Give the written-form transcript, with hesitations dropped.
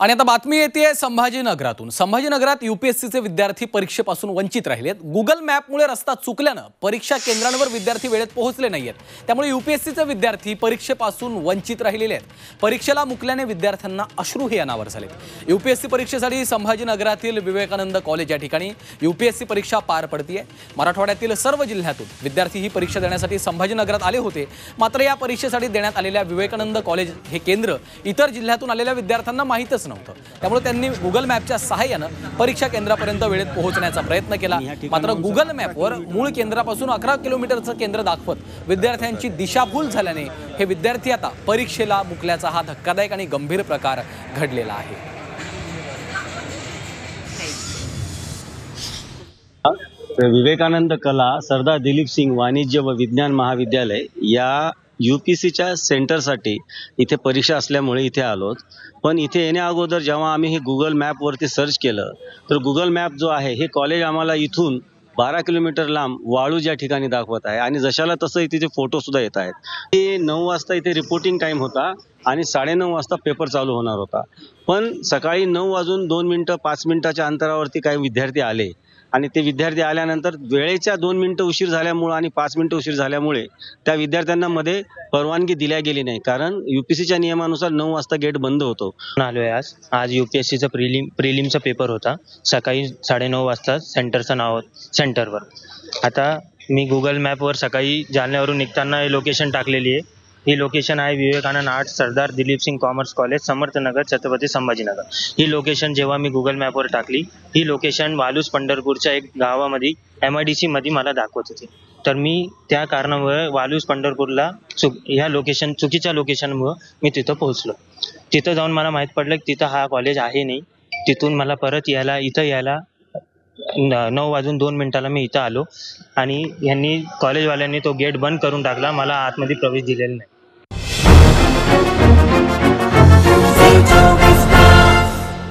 आणि आता बातमी येते संभाजीनगरातून। संभाजीनगरात यूपीएससीचे विद्यार्थी परीक्षेपासून वंचित राहिलेत। गुगल मॅपमुळे रस्ता चुकल्याने परीक्षा केंद्रांवर विद्यार्थी वेळेत पोहोचले नाहीयेत। त्यामुळे यूपीएससीचे विद्यार्थी परीक्षेपासून वंचित राहिलेले आहेत। परीक्षेला मुकल्याने विद्यार्थ्यांना अश्रू हे अनावर झाले। यूपीएससी परीक्षेसाठी संभाजीनगरातील विवेकानंद कॉलेज या ठिकाणी यूपीएससी परीक्षा पार पडतीये। मराठवाड्यातील सर्व जिल्ह्यातून विद्यार्थी ही परीक्षा देण्यासाठी संभाजीनगरात आले होते। मात्र या परीक्षेसाठी देण्यात आलेल्या विवेकानंद कॉलेज हे केंद्र इतर जिल्ह्यातून आलेल्या विद्यार्थ्यांना माहितच नव्हतं। त्यामुळे त्यांनी गुगल मॅपच्या सहाय्याने परीक्षा केंद्रापर्यंत वेळेत पोहोचण्याचा प्रयत्न केला। मात्र गुगल मॅपवर मूळ केंद्रापासून 11 किलोमीटरचं केंद्र दाखवत विद्यार्थ्यांची दिशाभूल झाल्याने हे विद्यार्थी आता परीक्षेला मुकल्याचा हा धक्कादायक आणि गंभीर प्रकार घडलेला आहे। विवेकानंद कला सरदार दिलीप सिंग वाणिज्य व विज्ञान महाविद्यालय या यूपीसीच्या सेंटरसाठी इथे परीक्षा असल्यामुळे इथे आलोत। पण इथे येण्या अगोदर जेव्हा आम्ही हे गुगल मॅपवरती सर्च केलं तर गुगल मॅप जो आहे हे कॉलेज आम्हाला इथून 12 किलोमीटर लांब वाळूज या ठिकाणी दाखवत आहे आणि जशाला तसं इथे फोटो सुद्धा येत आहेत। ते 9 वाजता इथे रिपोर्टिंग टाइम होता आणि 9:30 वाजता पेपर चालू होणार होता। पण सकाळी 9 वाजून 2 मिनिटं 5 मिनिटाच्या अंतरावरती काही विद्यार्थी आले आणि ते विद्यार्थी आल्यानंतर वेळेच्या 2 मिनिटं उशीर झाल्यामुळे आणि 5 मिनिटं उशीर झाल्यामुळे त्या विद्यार्थ्यांना मध्ये परवानगी दिल्या गेली नाही, कारण यूपीसीच्या नियमानुसार 9 वाजता गेट बंद होतो। आलोय आज यूपीएससीचा प्रिलिमचा पेपर होता सकाळी 9:30 वाजता सेंटरवर। आता मी गुगल मॅपवर सकाळी जालन्यावरून निघताना हे लोकेशन टाकलेली आहे। ही लोकेशन आहे विवेकानंद आर्ट सरदार दिलीप सिंग कॉमर्स कॉलेज समर्थनगर छत्रपती संभाजीनगर। ही लोकेशन जेव्हा मी गुगल मॅपवर टाकली ही लोकेशन वालूज पंढरपूरच्या एक गावामध्ये MIDC मध्ये मला दाखवत होती। तर मी त्या कारणामुळे वालूज पंढरपूरला ह्या चुकीच्या लोकेशनमुळे मी तिथं पोहोचलो। तिथं जाऊन मला माहीत पडलं की तिथं हा कॉलेज आहे नाही। तिथून मला परत इथं यायला 9 वाजून 2 मिनिटाला मी इथं आलो आणि कॉलेजवाल्यांनी तो गेट बंद करून टाकला। मला आतमध्ये प्रवेश दिलेला नाही।